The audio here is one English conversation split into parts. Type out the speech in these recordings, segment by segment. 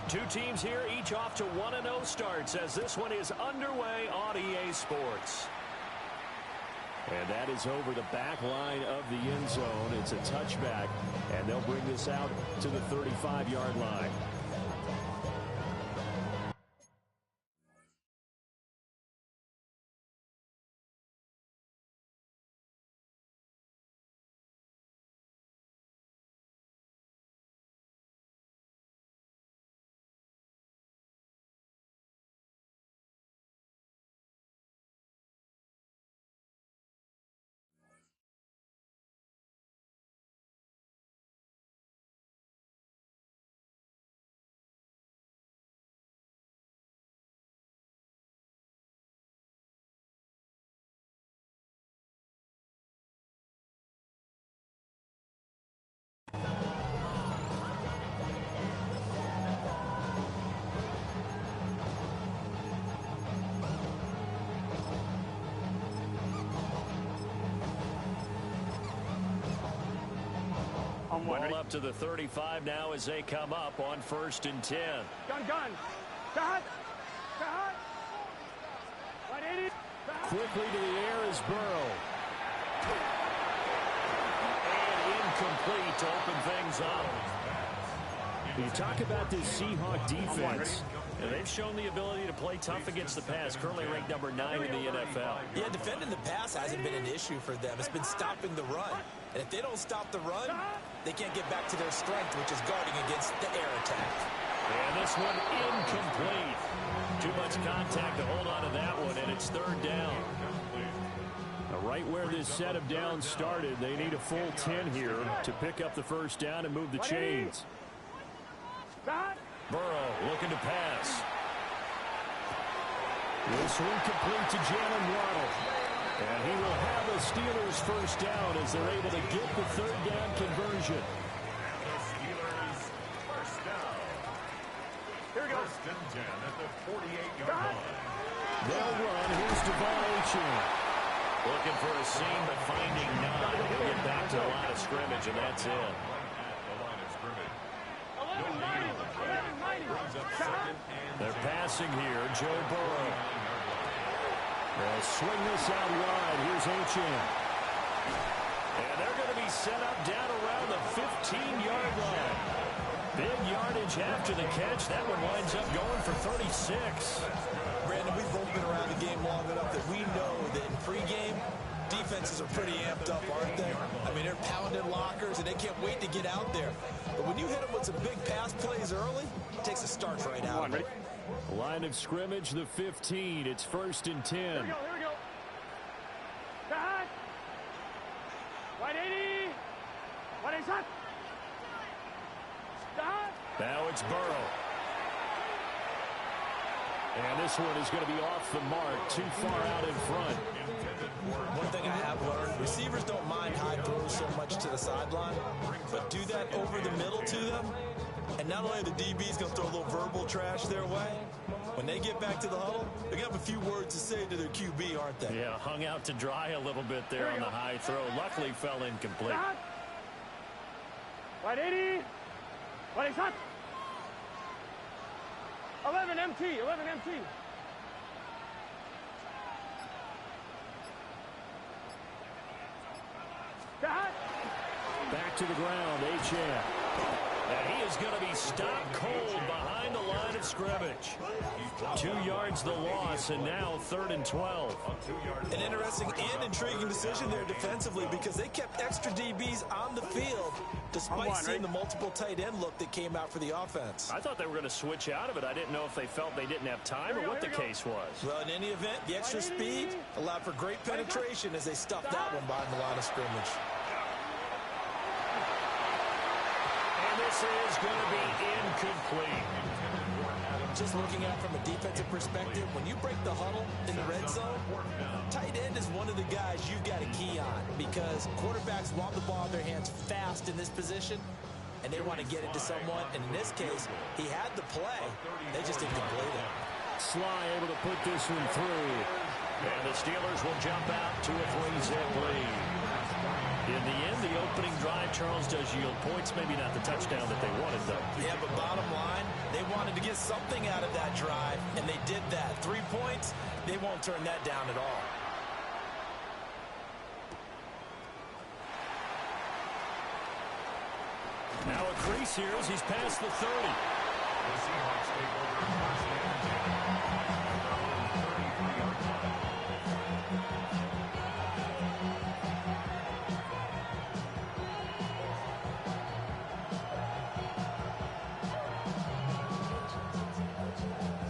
Two teams here, each off to 1-0 starts as this one is underway on EA Sports. And that is over the back line of the end zone. It's a touchback, and they'll bring this out to the 35-yard line. Ball up to the 35 now as they come up on 1st and 10. Gun. Cut. Quickly to the air is Burrow. And incomplete to open things up. You talk about this Seahawk defense. And they've shown the ability to play tough against the pass, currently ranked number 9 in the NFL. Yeah, defending the pass hasn't been an issue for them. It's been stopping the run. And if they don't stop the run, they can't get back to their strength, which is guarding against the air attack. And this one incomplete. Too much contact to hold on to that one, and it's 3rd down. Now, right where this set of downs started, they need a full 10 here to pick up the 1st down and move the chains. Burrow looking to pass. This one complete to Jalen Waddle. And he will have the Steelers 1st down as they're able to get the 3rd down conversion. Here we go. 1st and 10 at the 48-yard line. They'll run. Here's Devon. Looking for a seam, but finding none. He'll get back to the line of scrimmage, and that's it. The line of scrimmage. They're passing here. Joe Burrow. They'll swing this out wide. Here's Achane. And they're going to be set up down around the 15-yard line. Big yardage after the catch. That one winds up going for 36. Brandon, we've both been around the game long enough that we know that in pregame, defenses are pretty amped up, aren't they? I mean, they're pounding lockers, and they can't wait to get out there. But when you hit them with some big pass plays early, it takes the starch right out of it. Line of scrimmage, the 15. It's 1st and 10. Here we go. Cut. Wide 80. Wide is hot. Stop. Now it's Burrow. And this one is going to be off the mark, too far out in front. One thing I have learned, receivers don't mind high throws so much to the sideline, but do that over the middle to them, and not only are the DBs going to throw a little verbal trash their way, when they get back to the huddle, they're going to have a few words to say to their QB, aren't they? Yeah, hung out to dry a little bit there on the high throw. Luckily fell incomplete. Wide 80. Wide is hot. 11 MT. Back to the ground, Achane. And he is going to be stopped cold behind the line of scrimmage. 2 yards the loss, and now 3rd and 12. An interesting and intriguing decision there defensively because they kept extra DBs on the field despite seeing the multiple tight end look that came out for the offense. I thought they were going to switch out of it. I didn't know if they felt they didn't have time or what the case was. Well, in any event, the extra speed allowed for great penetration as they stuffed that one behind the line of scrimmage. This is going to be incomplete. Just looking at it from a defensive perspective, when you break the huddle in the red zone, tight end is one of the guys you've got a key on because quarterbacks want the ball in their hands fast in this position, and they want to get it to someone. And in this case, he had the play. They just didn't complete it. Sly able to put this one through. And the Steelers will jump out to a 3-zip lead. In the end, the opening drive, Charles, does yield points. Maybe not the touchdown that they wanted, though. Yeah, but bottom line, They wanted to get something out of that drive, and they did that. 3 points, they won't turn that down at all. Now a crease here as he's past the 30. The Seahawks take over first and 33-yard line.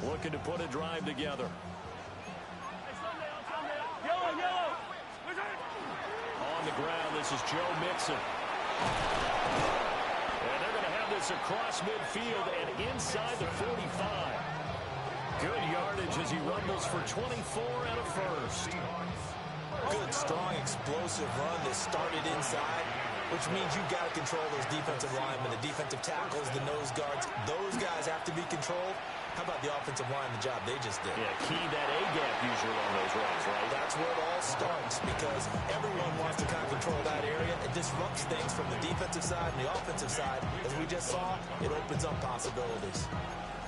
Looking to put a drive together. Yellow, yellow. On the ground, this is Joe Mixon. And they're going to have this across midfield and inside the 45. Good yardage as he rumbles for 24 and a first. Good, strong, explosive run that started inside, which means you've got to control those defensive linemen, the defensive tackles, the nose guards. Those guys have to be controlled. How about the offensive line, the job they just did? Yeah, key that A-gap usually on those runs, right? That's where it all starts, because everyone wants to kind of control that area. It disrupts things from the defensive side and the offensive side. As we just saw, it opens up possibilities.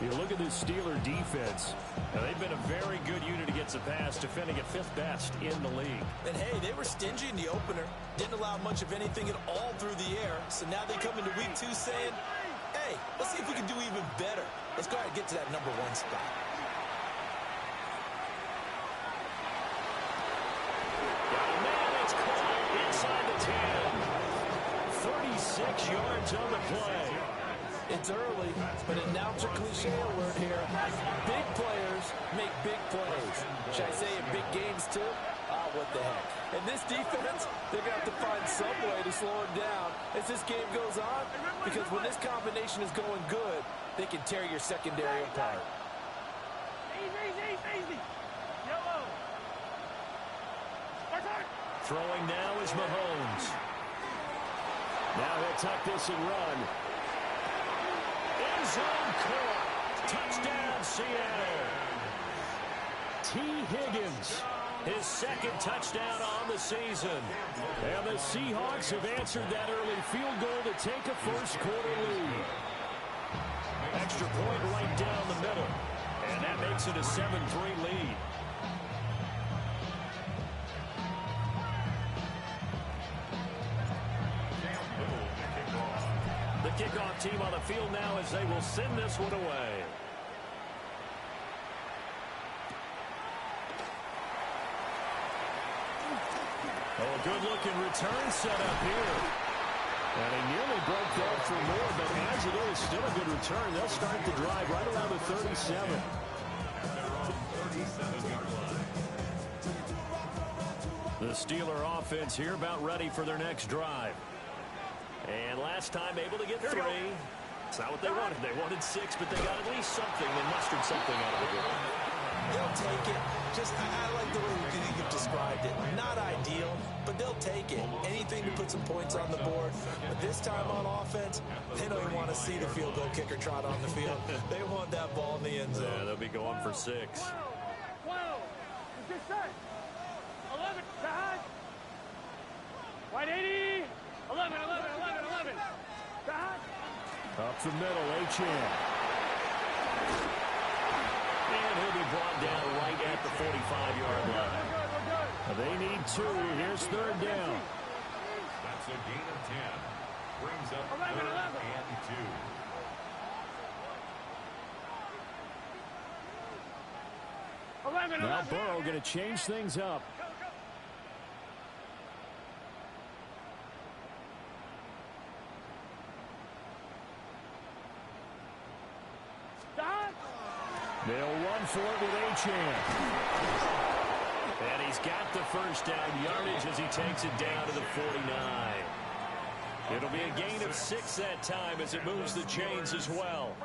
You look at this Steeler defense. Now, they've been a very good unit against the pass, defending at 5th best in the league. And, hey, they were stingy in the opener. Didn't allow much of anything at all through the air. So now they come into week 2 saying, hey, let's see if we can do even better. Let's go ahead and get to that #1 spot. Man, it's caught inside the 10. 36 yards on the play. It's early, but announcer cliche alert here. Big players make big plays. Should I say in big games too? What the heck. And this defense, they're going to have to find some way to slow it down as this game goes on, because when this combination is going good, they can tear your secondary apart. Easy. Yellow. Throwing now is Mahomes. Now he'll tuck this and run. End zone caught. Touchdown, Seattle. T. Higgins, his second touchdown on the season. And the Seahawks have answered that early field goal to take a first-quarter lead. Extra point right down the middle. And that makes it a 7-3 lead. The kickoff team on the field now as they will send this one away. Oh, a good-looking return set up here. And he nearly broke that for more, but as it is, still a good return. They'll start the drive right around the 37. The Steeler offense here about ready for their next drive. And last time able to get 3. It's not what they wanted. They wanted 6, but they got at least something. They mustered something out of it. They'll take it. Just, I like the way you've described it. Not ideal, but they'll take it. Anything to put some points on the board. But this time on offense, they don't even want to see the field goal kicker trot on the field. They want that ball in the end zone. Yeah, they'll be going for 6. 12. Just set. 11. Side. Wide 80. 11. Side. Up the middle, Achane. And he'll be brought down right at the 45-yard line. They need 2. Here's 3rd down. That's a gain of 10. Brings up 11. 3rd and 2. Now Burrow going to change things up. They'll run for it with Achane. And he's got the first down yardage as he takes it down to the 49. It'll be a gain of 6 that time as it moves the chains as well.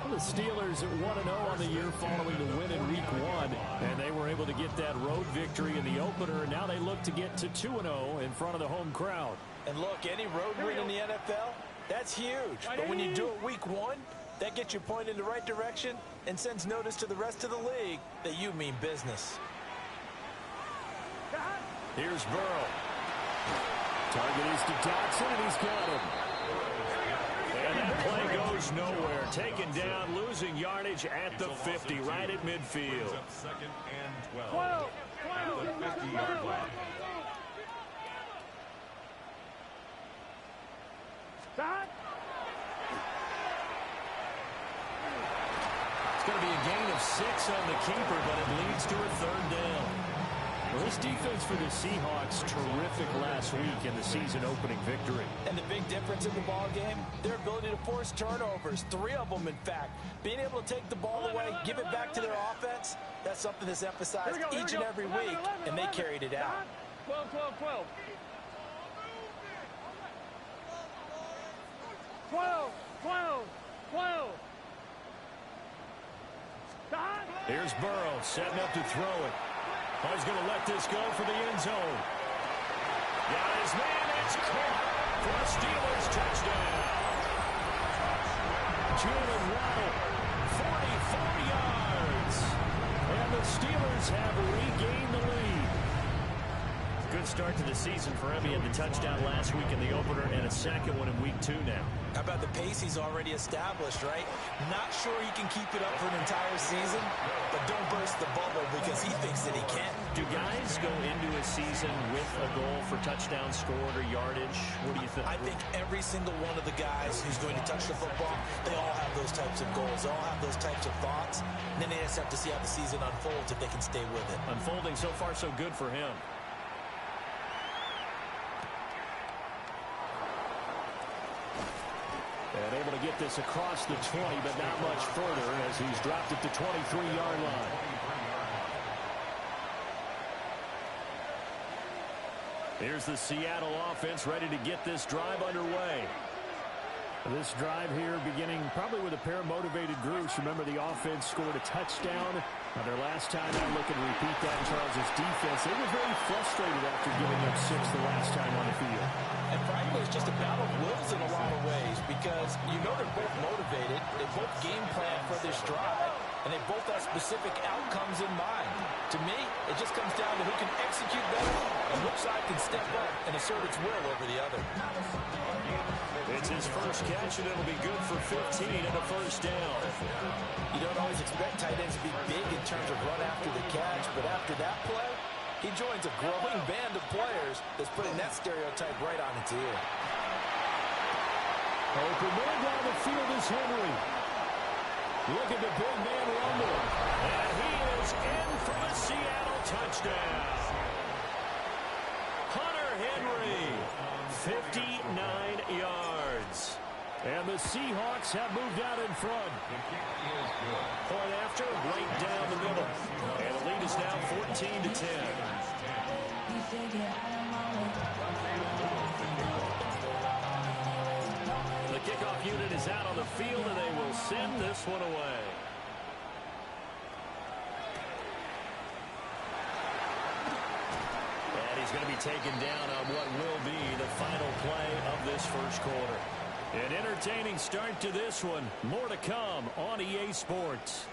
The Steelers at 1-0 on the year following the win in Week 1. And they were able to get that road victory in the opener. And now they look to get to 2-0 in front of the home crowd. And look, any road win in the NFL, that's huge. But when you do it Week 1, that gets you pointed in the right direction and sends notice to the rest of the league that you mean business. Here's Burrow. Target is to Dotson, and he's got him. And that play goes goes nowhere. Taken down, losing yardage at the 50, right at midfield. Second and 12. 12. At the 50-yard line. Stop. It's going to be a gain of 6 on the keeper, but it leads to a third down. Well, this defense for the Seahawks, terrific last week in the season-opening victory. And the big difference in the ball game, their ability to force turnovers, 3 of them, in fact. Being able to take the ball away, give it back to their offense, that's something that's emphasized each and every week, and they carried it out. 12, 12, 12. 12, 12, 12. Stop. Here's Burrow setting up to throw it. Oh, he's going to let this go for the end zone. Got his man. It's caught for a Steelers touchdown. Jalen Waddle, 44 yards. And the Steelers have regained the lead. Good start to the season for him. He had the touchdown last week in the opener and a second one in week 2 now. How about the pace he's already established, right? Not sure he can keep it up for an entire season, but don't burst the bubble because he thinks that he can. Do guys go into a season with a goal for touchdowns scored or yardage? What do you think? I think every single one of the guys who's going to touch the football, they all have those types of goals. They all have those types of thoughts. And then they just have to see how the season unfolds if they can stay with it. Unfolding so far so good for him. And able to get this across the 20, but not much further as he's dropped it to 23-yard line. Here's the Seattle offense ready to get this drive underway. This drive here beginning probably with a pair of motivated groups. Remember, the offense scored a touchdown. Their last time out, looking to repeat that in Charles' defense. They were very frustrated after giving up 6 the last time on the field. And frankly, it's just a battle of wills in a lot of ways because you know they're both motivated. They both game plan for this drive, and they both have specific outcomes in mind. To me, it just comes down to who can execute better and which side can step up and assert its will over the other. It's his first catch, and it'll be good for 15 and a first down. You don't always expect tight ends to be big in terms of run after the catch, but after that play, he joins a growing band of players that's putting that stereotype right on its ear. Open man down the field is Henry. Look at the big man rumble. And he is in for the Seattle touchdown. Hunter Henry, 59 yards. And the Seahawks have moved out in front. Point after, right down the middle. And the lead is now 14-10. The kickoff unit is out on the field, and they will send this one away. And he's going to be taken down on what will be the final play of this first quarter. An entertaining start to this one. More to come on EA Sports.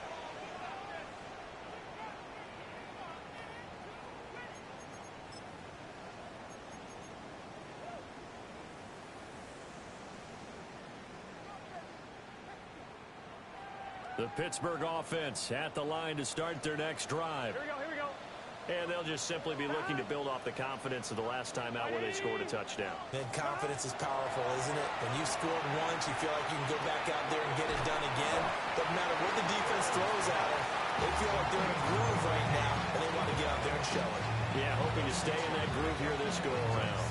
The Pittsburgh offense at the line to start their next drive. Here we go, here we go. And they'll just simply be looking to build off the confidence of the last time out where they scored a touchdown. And confidence is powerful, isn't it? When you scored once, you feel like you can go back out there and get it done again. Doesn't matter what the defense throws at them. They feel like they're in a groove right now, and they want to get out there and show it. Yeah, hoping to stay in that groove here this go-around.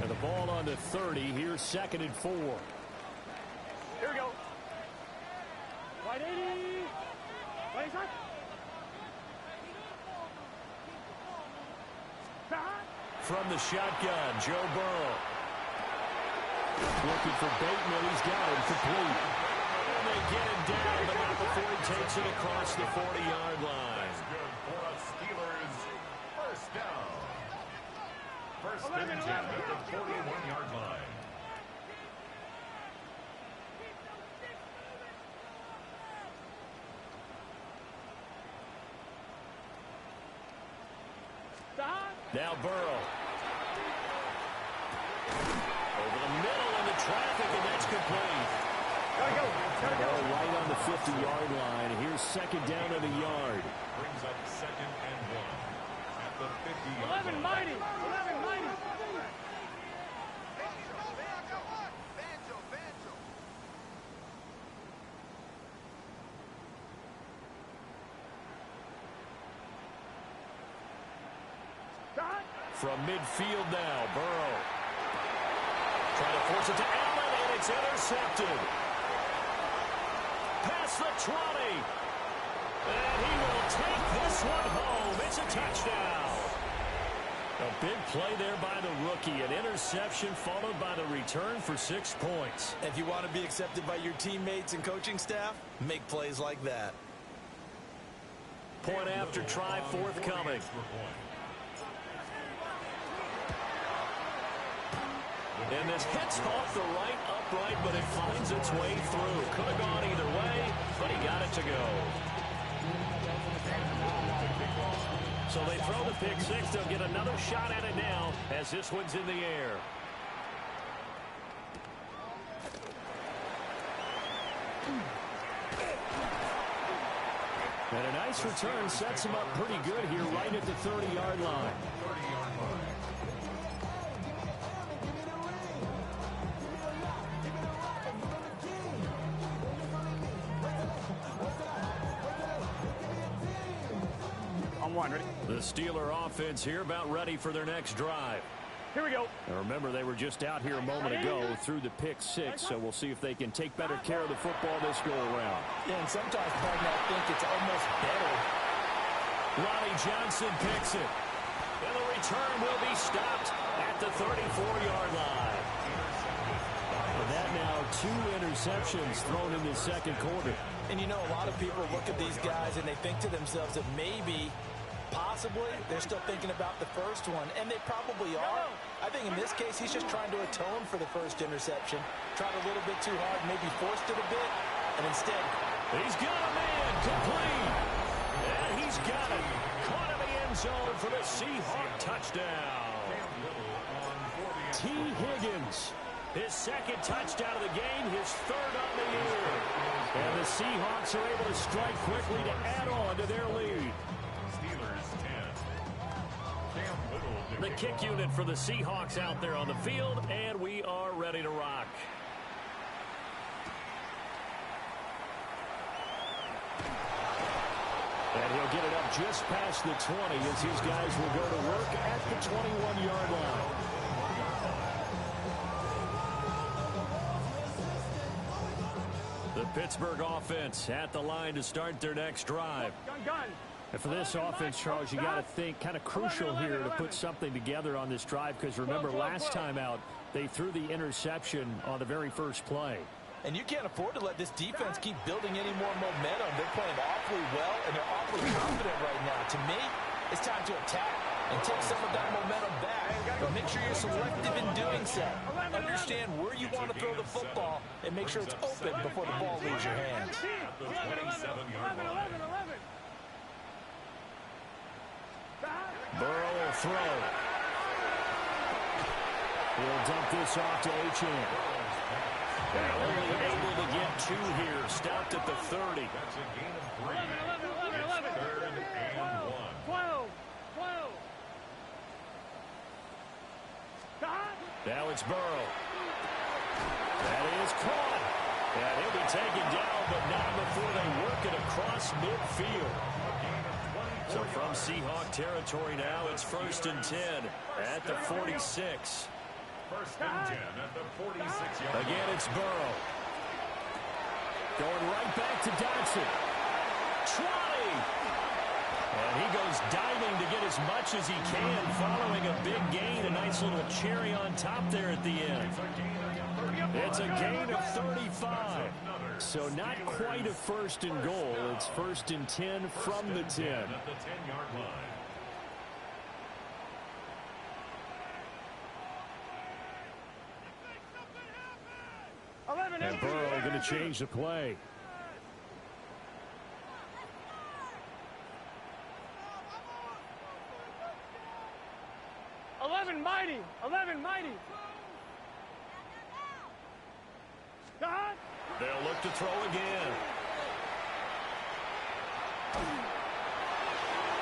And the ball on to 30. Here's 2nd and 4. Here we go. Wide 80. Wide shot. From the shotgun, Joe Burrow. Looking for Bateman. He's got him complete. And they get him down, but not before he takes it across the 40-yard line. Good for a Steelers first down. First and 10 at the 41-yard line. Now Burrow. the traffic, and that's complete. Gotta go. Gotta go. Right on the 50-yard line. Here's second down and a yard. Brings up second and 1 at the 50-yard 11 line. mighty. 11 mighty. From midfield now, Burrow. Trying to force it to Allen, and it's intercepted. Past the 20. And he will take this one home. It's a touchdown. A big play there by the rookie. An interception followed by the return for 6 points. If you want to be accepted by your teammates and coaching staff, make plays like that. Point after try forthcoming. And this hits off the right upright, but it finds its way through. Could have gone either way, but he got it to go. So they throw the pick six. They'll get another shot at it now as this one's in the air. And a nice return sets him up pretty good here right at the 30-yard line. Ready? The Steeler offense here about ready for their next drive. Here we go. And remember, they were just out here a moment ago through the pick six, so we'll see if they can take better care of the football this go-around. Yeah, and sometimes, partner, I think it's almost better. Ronnie Johnson picks it. And the return will be stopped at the 34-yard line. And that now 2 interceptions thrown in the second quarter. And you know, a lot of people look at these guys and they think to themselves that maybe, possibly, they're still thinking about the first one, and they probably are. I think in this case, he's just trying to atone for the first interception. Tried a little bit too hard, maybe forced it a bit, and instead... He's got a man, complete. And he's got it. Caught in the end zone for the Seahawk touchdown. T. Higgins. His second touchdown of the game, his third on the year. And the Seahawks are able to strike quickly to add on to their lead. Steelers 10. The kick unit for the Seahawks out there on the field, and we are ready to rock. And he'll get it up just past the 20 as these guys will go to work at the 21-yard line. The Pittsburgh offense at the line to start their next drive. Gun. And for this offense, Charles, you got to think kind of crucial here to put something together on this drive, because remember last time out they threw the interception on the very first play. And you can't afford to let this defense keep building any more momentum. They're playing awfully well, and they're awfully confident right now. To me, it's time to attack and take some of that momentum back. But make sure you're selective in doing so. Understand where you want to throw the football and make sure it's open before the ball leaves your hands. At the 27-yard line. 11. Burrow will throw. He'll dump this off to Achane. Only able to get 2 here. Stopped at the 30. That's a gain of 3. 11. It's 3rd and 1. 12. Now it's Burrow. That is caught. And he'll be taken down, but not before they work it across midfield. So from Seahawk territory now, it's 1st and 10 at the 46. 1st and 10 at the 46-yard line. Again, it's Burrow. Going right back to Dodson. 20. And he goes diving to get as much as he can, following a big gain. A nice little cherry on top there at the end. It's a gain of 35. So not quite a 1st and goal. It's 1st and 10 from the 10. At the 10-yard line. And Burrow going to change the play. They'll look to throw again.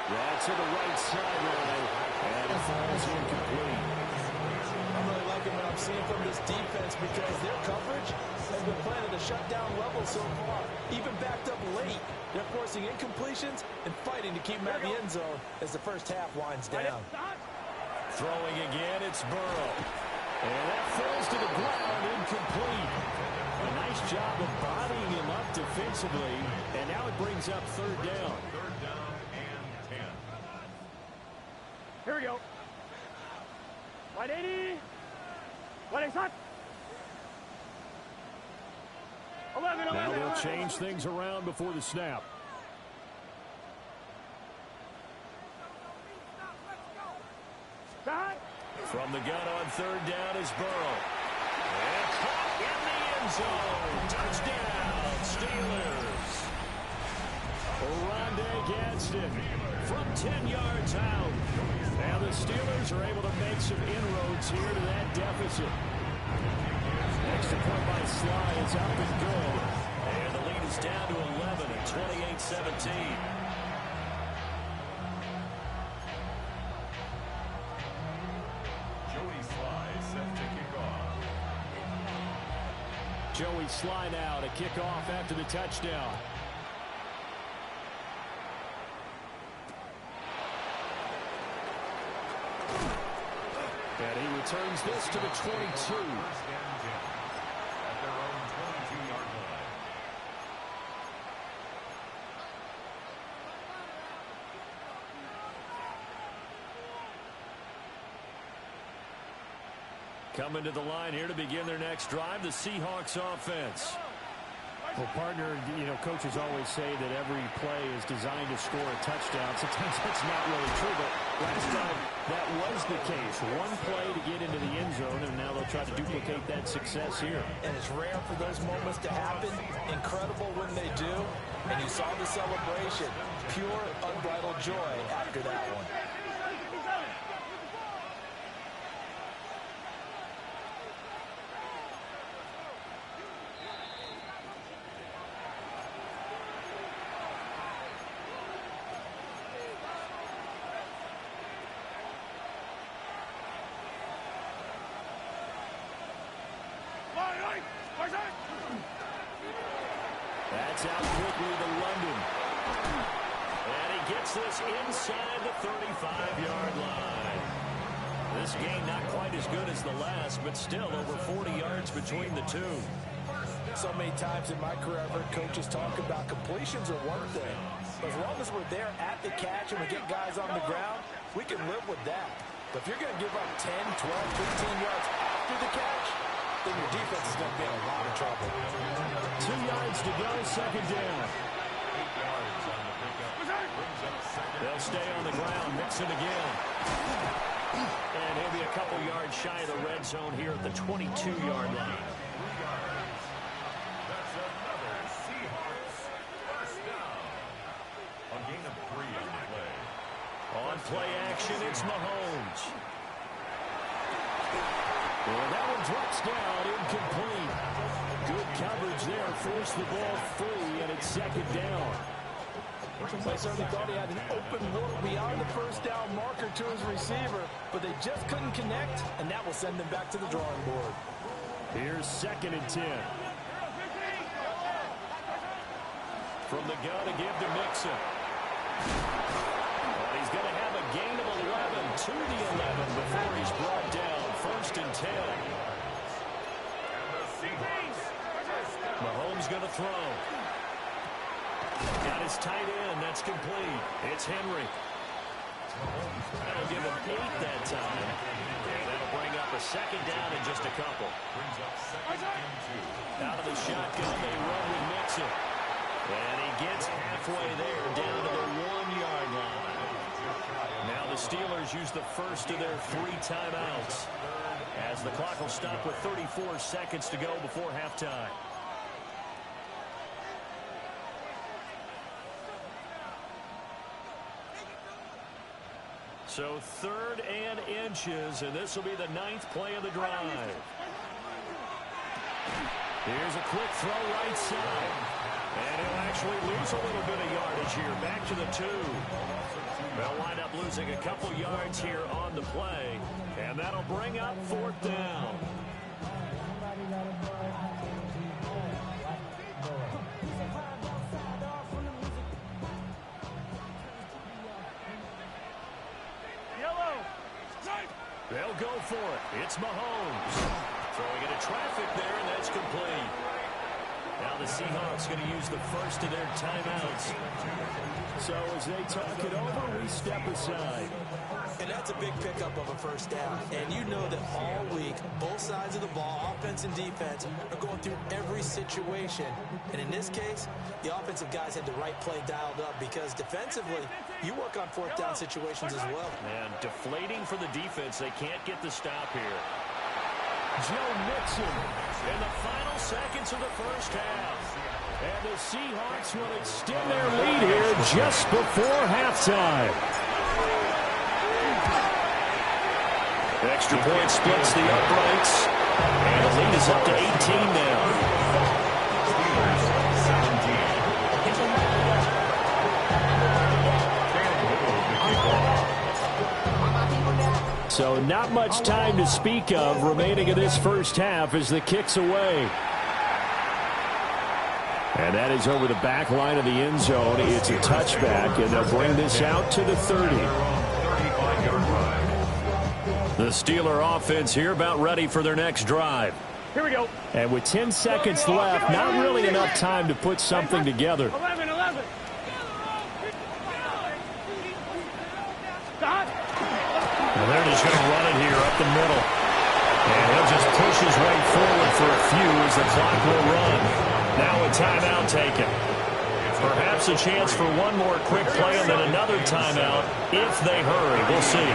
That's to the right sideline, and it falls incomplete. I'm really liking what I'm seeing from this defense because their coverage has been playing at a shutdown level so far. Even backed up late, they're forcing incompletions and fighting to keep them out of the end zone as the first half winds down. Throwing again, it's Burrow. And that falls to the ground, incomplete. A nice job of bodying him up defensively, and now it brings up third down. Third down and 10. Here we go. 180. 180. 11. Now they'll change things around before the snap. From the gun on third down is Burrow. And caught in the end zone. Touchdown, Steelers. Rondé Gadsden from 10 yards out. Now the Steelers are able to make some inroads here to that deficit. Extra point by Sly is up and good. And the lead is down to 11 at 28-17. Joey Sly now to kick off after the touchdown. And he returns this to the 22. At their own 22-yard line. Coming to the line here to begin their next drive, the Seahawks offense. Well, partner, you know, coaches always say that every play is designed to score a touchdown. Sometimes that's not really true, but last time that was the case. One play to get into the end zone, and now they'll try to duplicate that success here. And it's rare for those moments to happen. Incredible when they do. And you saw the celebration. Pure, unbridled joy after that one. That's out quickly to London. And he gets this inside the 35-yard line. This game not quite as good as the last, but still over 40 yards between the two. So many times in my career, I've heard coaches talk about completions are one thing. But as long as we're there at the catch and we get guys on the ground, we can live with that. But if you're going to give up 10, 12, 15 yards after the catch, then your defense is going to be in a lot of trouble. 2 yards to go, second down. 8 yards on the pickup. Brings up second. They'll stay on the ground, mix it again. And he'll be a couple yards shy of the red zone here at the 22-yard line. 3 yards. That's another Seahawks first down. A gain of 3 on the play. On play action, it's Mahomes. Well, that one drops down, incomplete. Good coverage there, forced the ball free, and it's second down. I certainly thought he had an open look beyond the first down marker to his receiver, but they just couldn't connect, and that will send them back to the drawing board. Here's second and 10. From the gun to give to Mixon. And he's going to have a gain of 11 to the 11 before he's brought down. First and 10. Mahomes going to throw. Got his tight end. That's complete. It's Henry. That'll give him 8 that time. And that'll bring up a second down in just a couple. Brings up second and 2. Out of the shotgun, they run with Mixon. And he gets halfway there, down to the 1-yard line. Now the Steelers use the first of their 3 timeouts, as the clock will stop with 34 seconds to go before halftime. So 3rd and inches, and this will be the 9th play of the drive. Here's a quick throw right side. And he'll actually lose a little bit of yardage here. Back to the 2. They'll wind up losing a couple yards here on the play. And that'll bring up 4th down. They'll go for it. It's Mahomes. Throwing into traffic there, and that's complete. Now the Seahawks going to use the first of their timeouts. So as they talk it over, we step aside. And that's a big pickup of a first down. And you know that all week, both sides of the ball, offense and defense, are going through every situation. And in this case, the offensive guys had the right play dialed up because defensively, you work on 4th down situations as well. And deflating for the defense. They can't get the stop here. Joe Mixon in the final seconds of the first half. And the Seahawks will extend their lead here just before halftime. Extra point splits the uprights. And the lead is up to 18 now. So not much time to speak of remaining in this first half as the kick's away. And that is over the back line of the end zone. It's a touchback, and they'll bring this out to the 30. The Steeler offense here about ready for their next drive. Here we go. And with 10 seconds left, not really enough time to put something together. 11. And they're just going to run it here up the middle. And he'll just push his way forward for a few as the clock will run. Now a timeout taken. Perhaps a chance for one more quick play and then another timeout if they hurry. We'll see.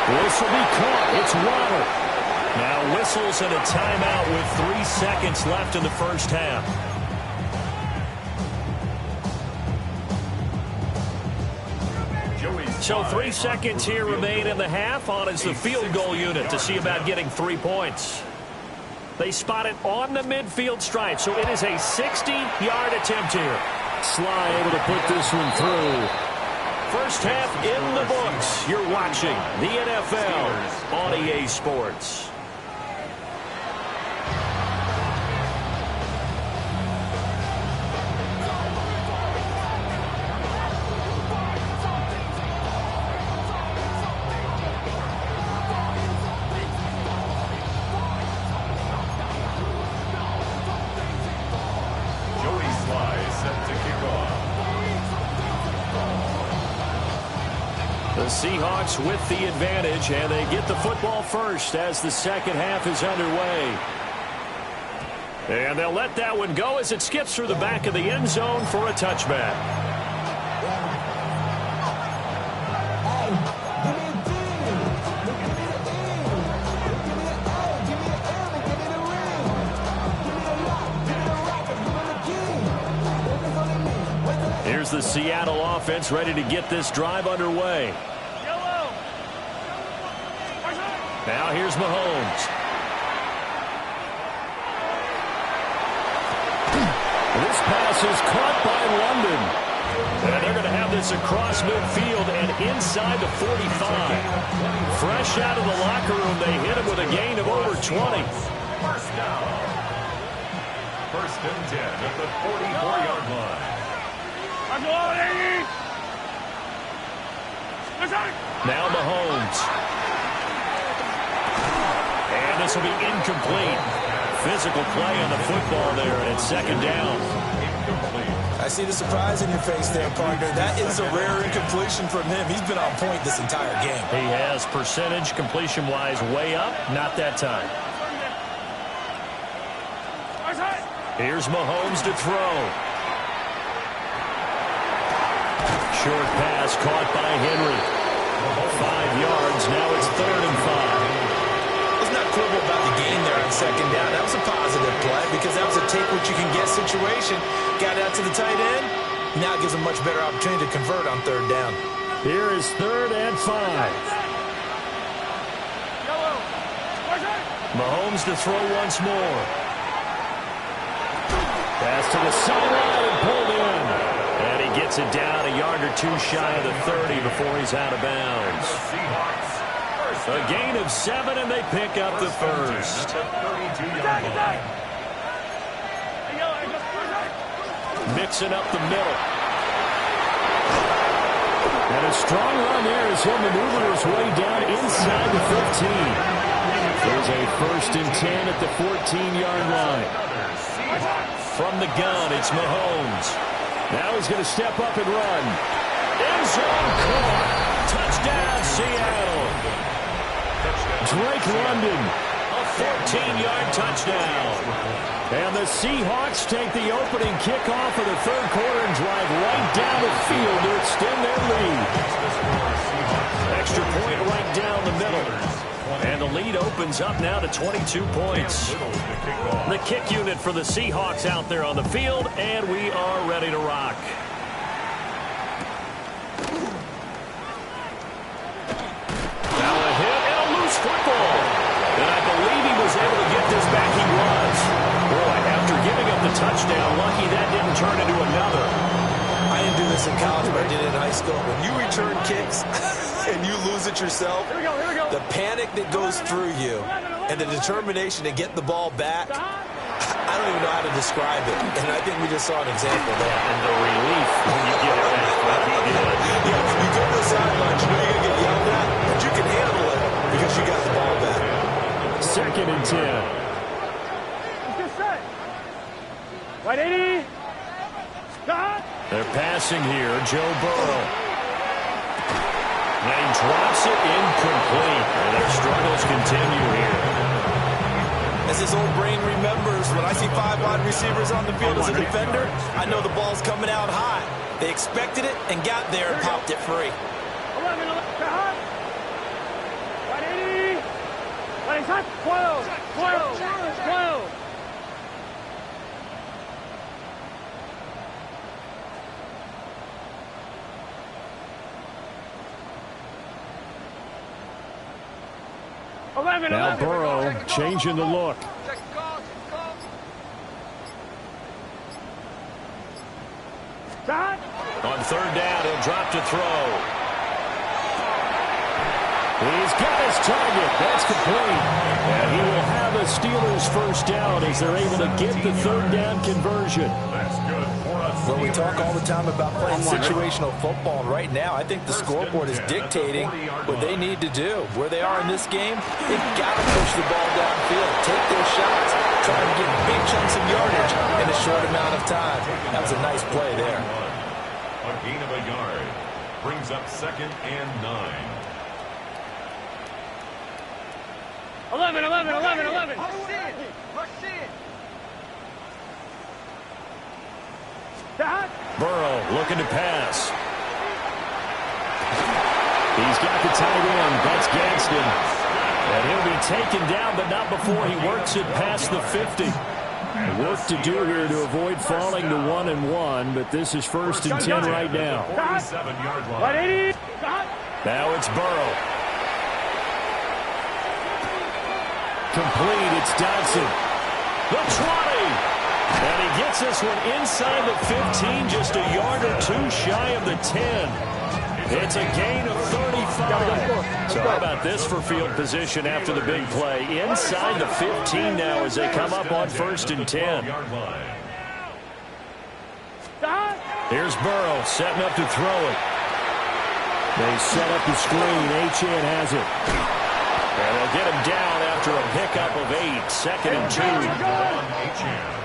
This will be caught. It's Waddle. Now whistles and a timeout with 3 seconds left in the first half. So 3 seconds here remain in the half. On is the field goal unit to see about getting 3 points. They spot it on the midfield stripe, so it is a 60-yard attempt here. Sly able to put this one through. First half in the books. You're watching the NFL on EA Sports. Seahawks with the advantage, and they get the football first as the second half is underway. And they'll let that one go as it skips through the back of the end zone for a touchback. Here's the Seattle offense ready to get this drive underway. Now here's Mahomes. This pass is caught by London. And they're going to have this across midfield and inside the 45. Fresh out of the locker room, they hit him with a gain of over 20. First down. First and 10 at the 44-yard line. Now Mahomes. And this will be incomplete. Physical play on the football there, and it's second down. I see the surprise in your face there, partner. That is a rare incompletion from him. He's been on point this entire game. He has percentage completion-wise way up. Not that time. Here's Mahomes to throw. Short pass caught by Henry. 5 yards. Now it's 3rd and 5. Let's not quibble about the gain there on second down. That was a positive play because that was a take-what-you-can-get situation. Got out to the tight end. Now it gives a much better opportunity to convert on 3rd down. Here is 3rd and 5. Mahomes to throw once more. Pass to the sideline and pulled in. And he gets it down a yard or two shy of the 30 before he's out of bounds. A gain of 7, and they pick up the first. Mixing up the middle. And a strong run there as he'll maneuver his way down inside the 15. There's a 1st and 10 at the 14-yard line. From the gun, it's Mahomes. Now he's going to step up and run. End zone caught. Touchdown, Seattle. Drake London, a 14-yard touchdown. And the Seahawks take the opening kickoff of the 3rd quarter and drive right down the field to extend their lead. Extra point right down the middle. And the lead opens up now to 22 points. The kick unit for the Seahawks out there on the field, and we are ready to rock. Now a hit and a loose football. And I believe he was able to get this back. He was. Boy, after giving up the touchdown, lucky that didn't turn into another. I didn't do this in college, but I did it in high school. When you return kicks and you lose it yourself, the panic that goes through you and the determination to get the ball back, I don't even know how to describe it. And I think we just saw an example there. And the relief when you get it back, like he did. Yeah, you go to the sideline, you know you're going to get yelled at, but you can handle it because you got the ball back. 2nd and 10. Right 80. They're passing here. Joe Burrow. And he drops it incomplete. And their struggles continue here. As his old brain remembers, when I see 5 wide receivers on the field as a defender, I know the ball's coming out high. They expected it and got there and popped it free. 11. Right 80. Right hot. 12. Now Burrow changing the look. On 3rd down, he'll drop to throw. He's got his target. That's complete. And he will have a Steelers 1st down as they're able to get the 3rd down conversion. Well, we talk all the time about playing situational football. Right now, I think the scoreboard is dictating what they need to do. Where they are in this game, they've got to push the ball downfield, take their shots, try to get big chunks of yardage in a short amount of time. That was a nice play there. A gain of a yard brings up 2nd and 9. 11. Burrow looking to pass. He's got the tight end. That's Gadsden. And he'll be taken down, but not before he works it past the 50. Work to do here to avoid falling to 1-1, but this is 1st and 10 right now. 47-yard line. Right 80. Now it's Burrow. Complete, it's Dodson. The 20. And he gets this one inside the 15, just a yard or two shy of the 10. It's a gain of 35. So how about this for field position after the big play? Inside the 15 now as they come up on 1st and 10. Here's Burrow setting up to throw it. They set up the screen. Achane has it. And they'll get him down after a pickup of 8. 2nd and 2.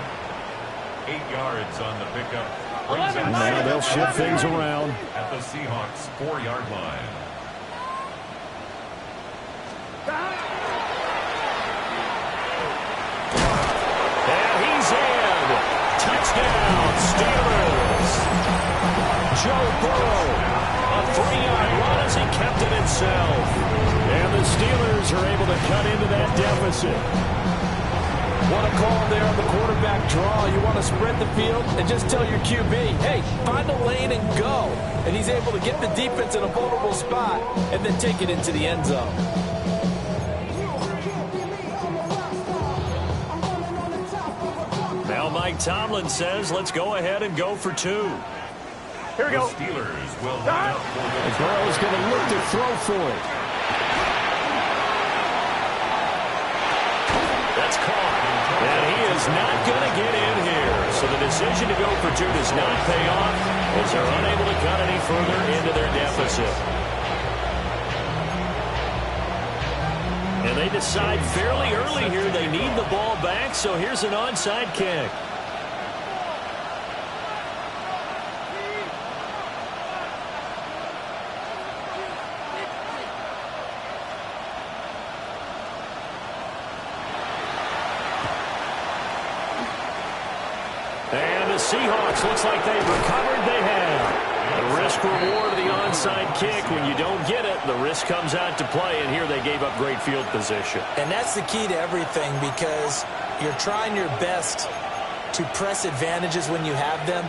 8 yards on the pickup. Now they'll shift things around. At the Seahawks 4-yard line. And he's in. Touchdown, Steelers. Joe Burrow, a 3-yard run as he kept it himself. And the Steelers are able to cut into that deficit. What a call there on the quarterback draw. You want to spread the field and just tell your QB, hey, find a lane and go. And he's able to get the defense in a vulnerable spot and then take it into the end zone. Now Mike Mike Tomlin says, let's go ahead and go for 2. Here we go. The Steelers will line up for the Burrow's going to look to throw for it. That's caught. And he is not going to get in here. So the decision to go for 2 does not pay off as they're unable to cut any further into their deficit. And they decide fairly early here they need the ball back, so here's an onside kick. And the Seahawks, looks like they've recovered. They have. The risk reward of the onside kick. When you don't get it, the risk comes out to play, and here they gave up great field position. And that's the key to everything, because you're trying your best to press advantages when you have them,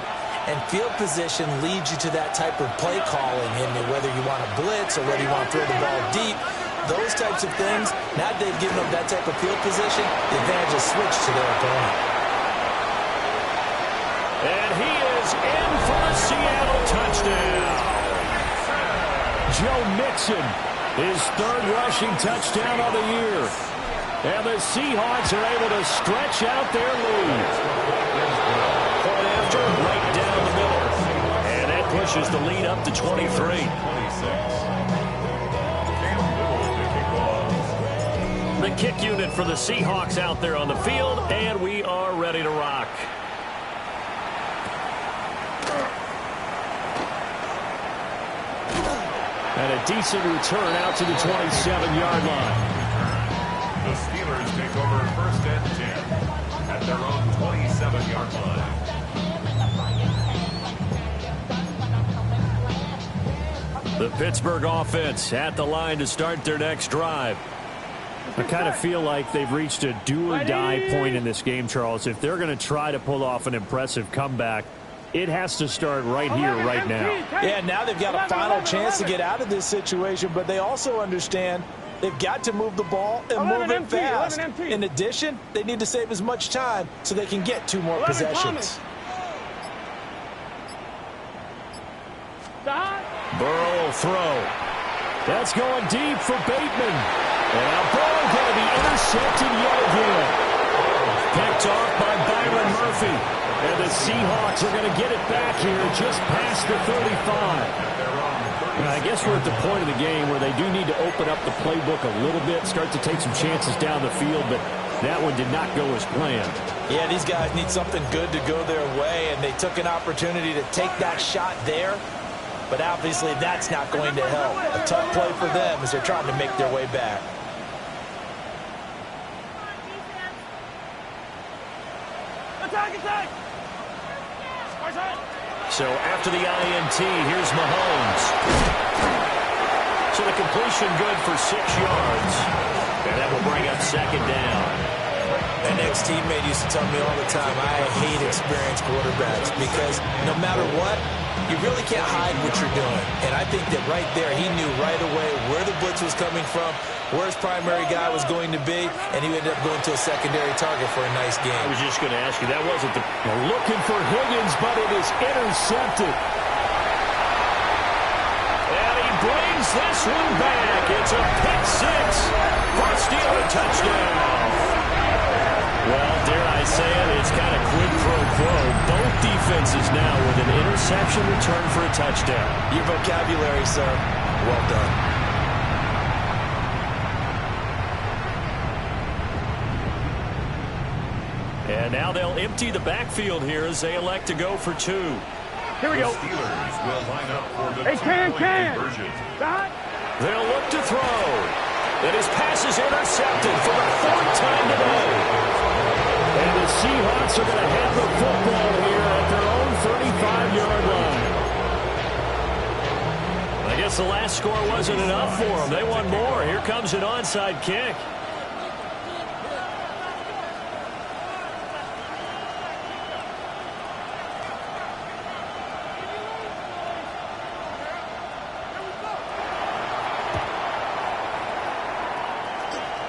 and field position leads you to that type of play calling, and whether you want to blitz or whether you want to throw the ball deep, those types of things. Now that they've given up that type of field position, the advantage is switched to their opponent. And he is in for a Seattle touchdown. Joe Mixon, his 3rd rushing touchdown of the year. And the Seahawks are able to stretch out their lead. Point after, right down the middle. And that pushes the lead up to 23. The kick unit for the Seahawks out there on the field, and we are ready to rock. And a decent return out to the 27-yard line. The Steelers take over 1st and 10 at their own 27-yard line. The Pittsburgh offense at the line to start their next drive. I kind of feel like they've reached a do-or-die point in this game, Charles. If they're going to try to pull off an impressive comeback, it has to start right here, right now. Yeah, now they've got a final chance to get out of this situation, but they also understand they've got to move the ball and move it fast. In addition, they need to save as much time so they can get 2 more possessions. Burrow will throw. That's going deep for Bateman. And now Burrow going to be intercepted yet again. Picked off by Byron Murphy. And the Seahawks are going to get it back here just past the 35. And I guess we're at the point of the game where they do need to open up the playbook a little bit, start to take some chances down the field, but that one did not go as planned. Yeah, these guys need something good to go their way, and they took an opportunity to take that shot there, but obviously that's not going to help. A tough play for them as they're trying to make their way back. So after the INT, here's Mahomes. So the completion good for 6 yards. And that will bring up 2nd down. An ex-teammate used to tell me all the time, I hate experienced quarterbacks because no matter what, you really can't hide what you're doing. And I think that right there, he knew right away where the blitz was coming from, where his primary guy was going to be, and he ended up going to a secondary target for a nice game. I was just going to ask you, that wasn't the... Looking for Higgins, but it is intercepted. And he brings this one back. It's a pick 6 for a Steeler touchdown. Well, dare I say it, it's kind of quid pro quo. Both defenses now with an interception return for a touchdown. Your vocabulary, sir. Well done. And now they'll empty the backfield here as they elect to go for 2. Here we go. The Steelers will line up for the Hey, can. conversion. They'll look to throw. And his pass is intercepted for the 4th time today. And the Seahawks are going to have the football here at their own 35-yard line. I guess the last score wasn't enough for them. They want more. Here comes an onside kick.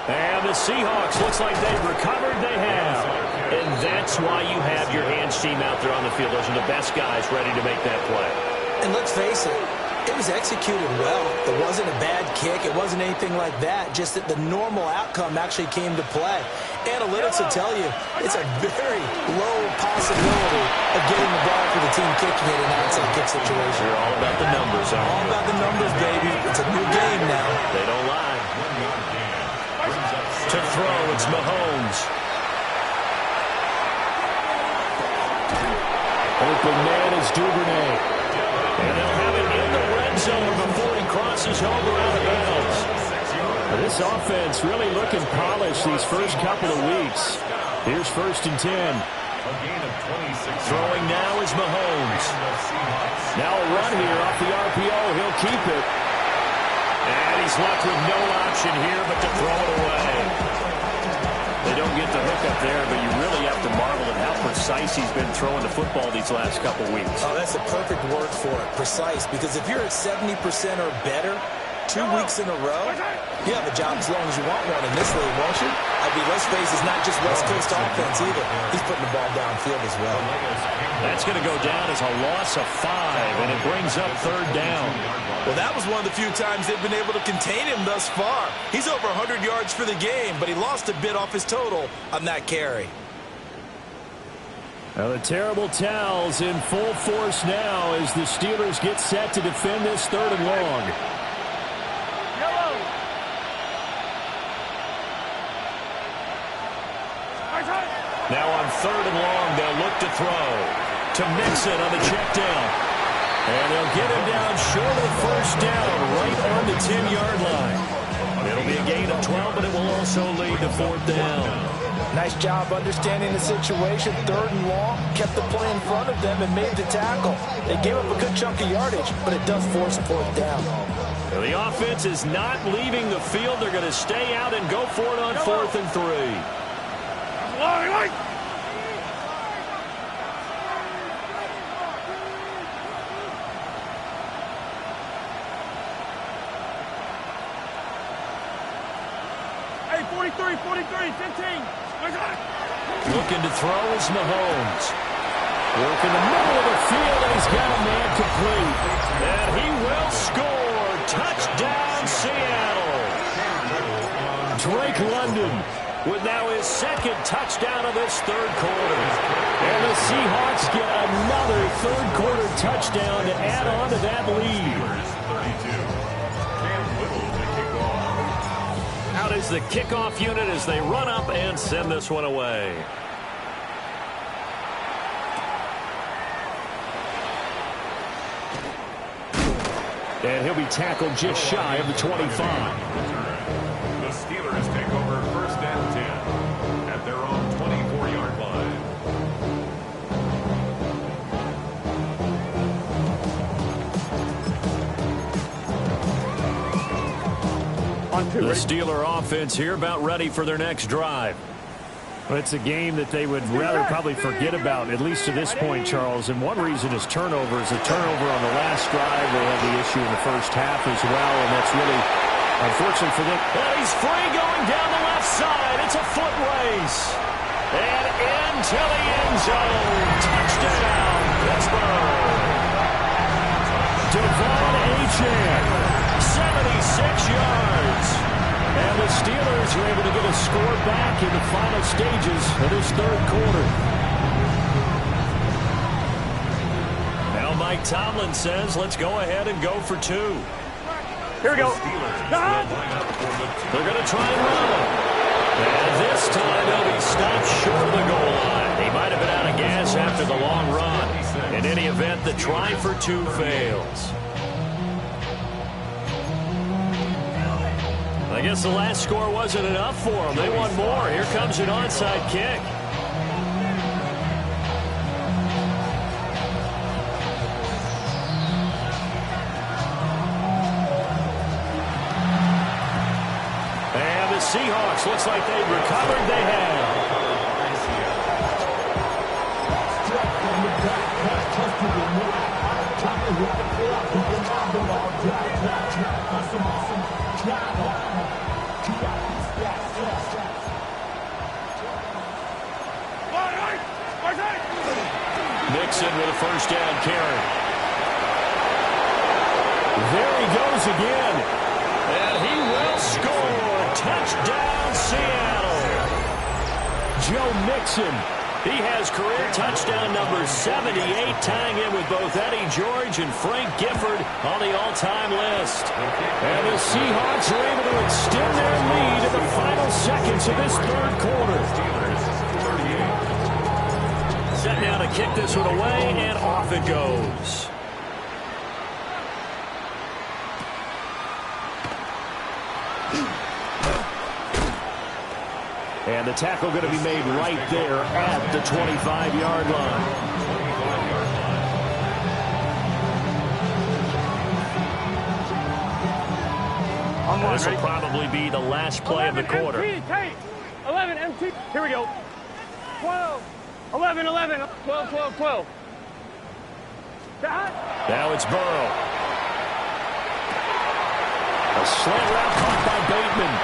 And the Seahawks, looks like they've recovered. They have. And that's why you have your hands team out there on the field. Those are the best guys ready to make that play. And let's face it, it was executed well. It wasn't a bad kick. It wasn't anything like that. Just that the normal outcome actually came to play. Analytics will tell you it's a very low possibility of getting the ball for the team kicking it in an onside kick situation. You're all about the numbers, aren't you? All about the numbers, baby. It's a new game now. They don't lie. To throw, it's Mahomes. Open man is Duvernay. And they'll have it in the red zone before he crosses over out of bounds. This offense really looking polished these first couple of weeks. Here's 1st and 10. Throwing now is Mahomes. Now a run here off the RPO. He'll keep it. And he's left with no option here but to throw it away. They don't get the hook up there, but you really have to marvel at how precise he's been throwing the football these last couple weeks. Oh, that's a perfect word for it, precise, because if you're at 70% or better 2 weeks in a row, you have a job as long as you want one in this league, won't you? I mean, let's face it, it's not just West Coast offense either. He's putting the ball downfield as well. That's going to go down as a loss of 5, and it brings up 3rd down. Well, that was one of the few times they've been able to contain him thus far. He's over 100 yards for the game, but he lost a bit off his total on that carry. Now the terrible towels in full force now as the Steelers get set to defend this 3rd and long. Now on 3rd and long, they'll look to throw. To Mixon on the check down. And they'll get him down short of 1st down, right on the 10-yard line. It'll be a gain of 12, but it will also lead to 4th down. Nice job understanding the situation. 3rd and long, kept the play in front of them and made the tackle. They gave up a good chunk of yardage, but it does force a 4th down. Now the offense is not leaving the field. They're going to stay out and go for it on 4th and 3. Hey, 43, 15. Looking to throw is Mahomes. Work in the middle of the field, and he's got a man complete. And he will score. Touchdown, Seattle. Drake London with now his 2nd touchdown of this 3rd quarter. And the Seahawks get another 3rd quarter touchdown to add on to that lead. Out is the kickoff unit as they run up and send this one away. And he'll be tackled just shy of the 25. The Steelers take over 1st and 10 at their own 24-yard line. The Steeler offense here about ready for their next drive. Well, it's a game that they would rather probably forget about, at least to this point, Charles. And one reason is turnovers. A turnover on the last drive. They had the issue in the first half as well, and that's really unfortunate for them. And he's free going down the left side. It's a foot race. And into the end zone. Touchdown, Pittsburgh. Devon Achane, 76 yards. And the Steelers are able to get a score back in the final stages of this 3rd quarter. Now Mike Tomlin says, let's go ahead and go for 2. Here we go. They're going to try and run. And this time they'll be stopped short of the goal line. He might have been out of gas after the long run. In any event, the try for 2 fails. I guess the last score wasn't enough for them. They want more. Here comes an onside kick. And the Seahawks, looks like they've recovered. They have. first down carry. There he goes again. And he will score. Touchdown, Seattle. Joe Mixon. He has career touchdown number 78, tying in with both Eddie George and Frank Gifford on the all-time list. And the Seahawks are able to extend their lead in the final seconds of this third quarter. Set down to kick this one away, and off it goes. And the tackle going to be made right there at the 25-yard line. This will probably be the last play of the quarter. 11 MT. Here we go. 12. 11, 11. 12, 12, 12. Now it's Burrow. A slant route caught by Bateman.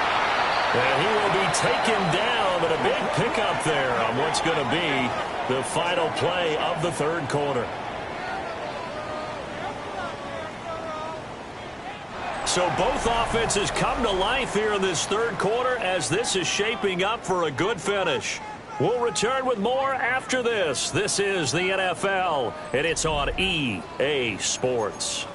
And he will be taken down, but a big pickup there on what's going to be the final play of the third quarter. So both offenses come to life here in this third quarter as this is shaping up for a good finish. We'll return with more after this. This is the NFL, and it's on EA Sports.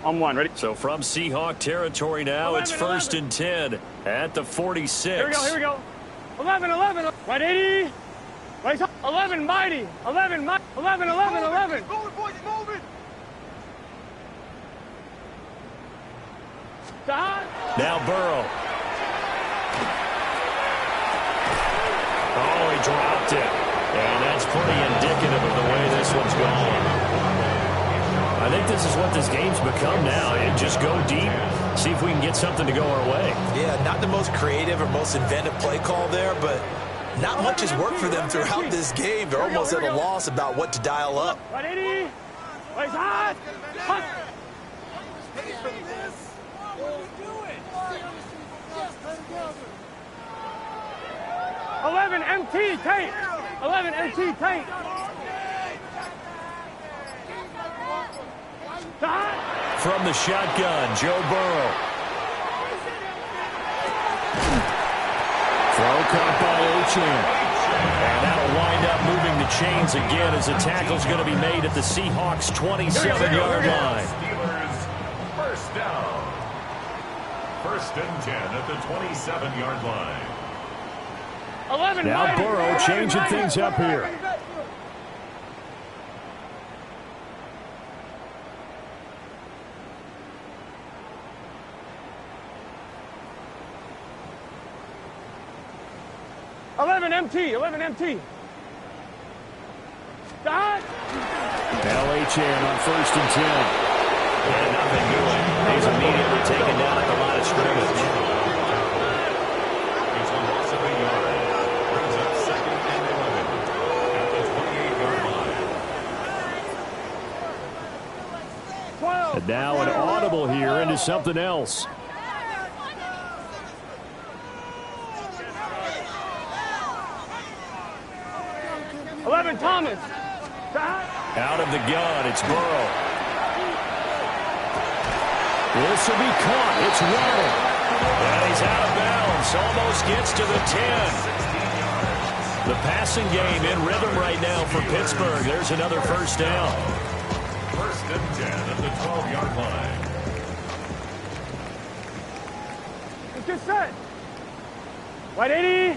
On one, ready? So from Seahawk territory now, 11, it's first 11. and 10 at the 46. Here we go, here we go. 11, 11. Right 80. Right 11, mighty. 11, 11, 11, 11. Moving, boys, moving. Now Burrow. Oh, he dropped it. And that's pretty indicative of the way this one's going. I think this is what this game's become now. And just go deep, see if we can get something to go our way. Yeah, not the most creative or most inventive play call there, but not much has worked for them throughout this game. They're almost at a loss about what to dial up. Right 80. Right hot. Hot. 11 MT tape. 11 MT tape. From the shotgun, Joe Burrow. Throw caught by Ochan. And that'll wind up moving the chains again as the tackle's going to be made at the Seahawks' 27-yard line. Steelers, first down. First and 10 at the 27-yard line. 11 Now mighty. Burrow changing things up here. MT. 11 MT. Dot. L.H.N. on first and 10. And nothing doing. He's immediately taken down at the line of scrimmage. It's a loss of a yard. Brings up second and 11 at the 28-yard line. 12. And now an audible here into something else. Thomas. Out of the gun, it's Burrow. This will be caught. It's Waddle. And he's out of bounds. Almost gets to the 10. The passing game in rhythm right now for Pittsburgh. There's another first down. First and 10 at the 12-yard line. It's just set. Right 80.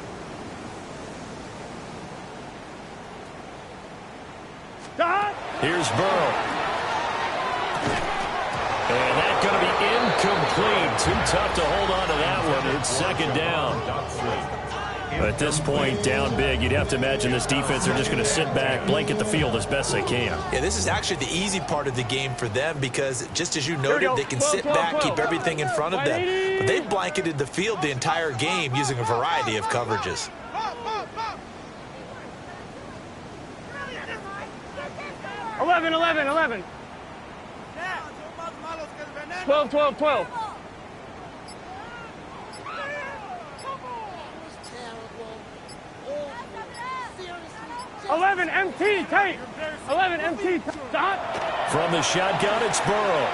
Here's Burrow. And that's going to be incomplete. Too tough to hold on to that one. It's second down. At this point, down big, you'd have to imagine this defense are just going to sit back, blanket the field as best they can. Yeah, this is actually the easy part of the game for them because, just as you noted, they can sit back, keep everything in front of them. But they've blanketed the field the entire game using a variety of coverages. 11, 11, 11. 12, 12, 12. 11 MT, tight. 11 MT, stop. From the shotgun, it's Burrow.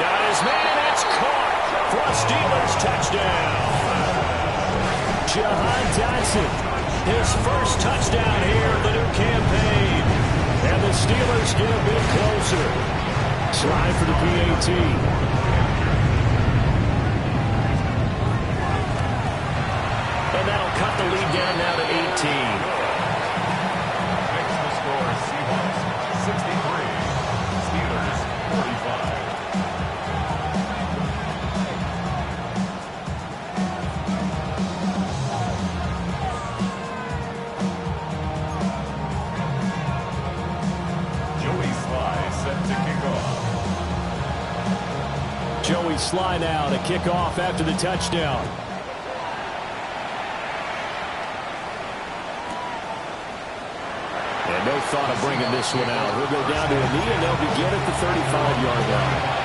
Got his man, it's caught for a Steelers touchdown. Jahan Dotson, his first touchdown here in the new campaign. And the Steelers get a bit closer. Slide for the PAT. And that'll cut the lead down now to 18. Next to score, Seahawks 63, Steelers 45. Joey Sly now to kick off after the touchdown. And no thought of bringing this one out. He'll go down to a knee, and they'll begin at the 35-yard line.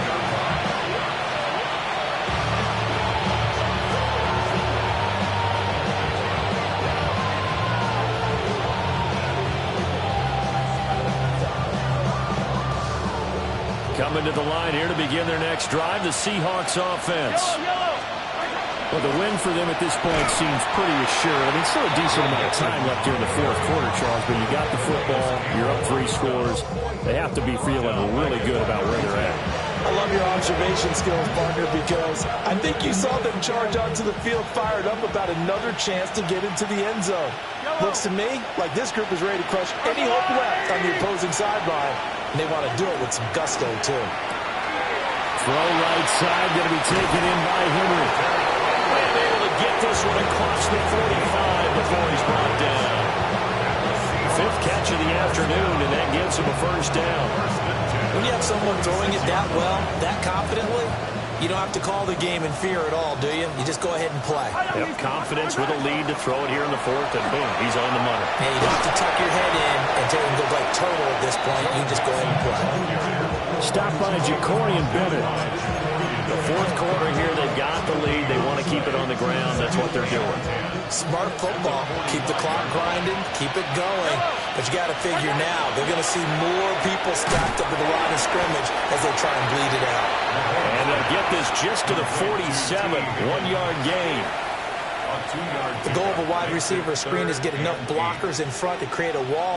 Coming to the line here to begin their next drive, the Seahawks offense. Well, the win for them at this point seems pretty assured. I mean, still a decent amount of time left here in the fourth quarter, Charles, but you got the football, you're up 3 scores. They have to be feeling really good about where they're at. I love your observation skills, partner, because I think you saw them charge onto the field fired up about another chance to get into the end zone. Looks to me like this group is ready to crush any hope left on the opposing sideline, and they want to do it with some gusto, too. Throw right side, going to be taken in by Henry. And able to get this one across the 45 before he's brought down. 5th catch of the afternoon, and that gives him a first down. When you have someone throwing it that well, that confidently, you don't have to call the game in fear at all, do you? You just go ahead and play. Yep, confidence with a lead to throw it here in the 4th, and boom, he's on the money. Yeah, you don't have to tuck your head in and go like turtle at this point. You just go ahead and play. Stop by Jacorian Bennett. The 4th quarter here, they've got the lead. They want to keep it on the ground. That's what they're doing. Smart football. Keep the clock grinding. Keep it going. But you got to figure now, they're going to see more people stacked up at the line of scrimmage as they try and bleed it out. And they'll get this just to the 47, 1-yard gain. The goal of a wide receiver screen is get enough blockers in front to create a wall.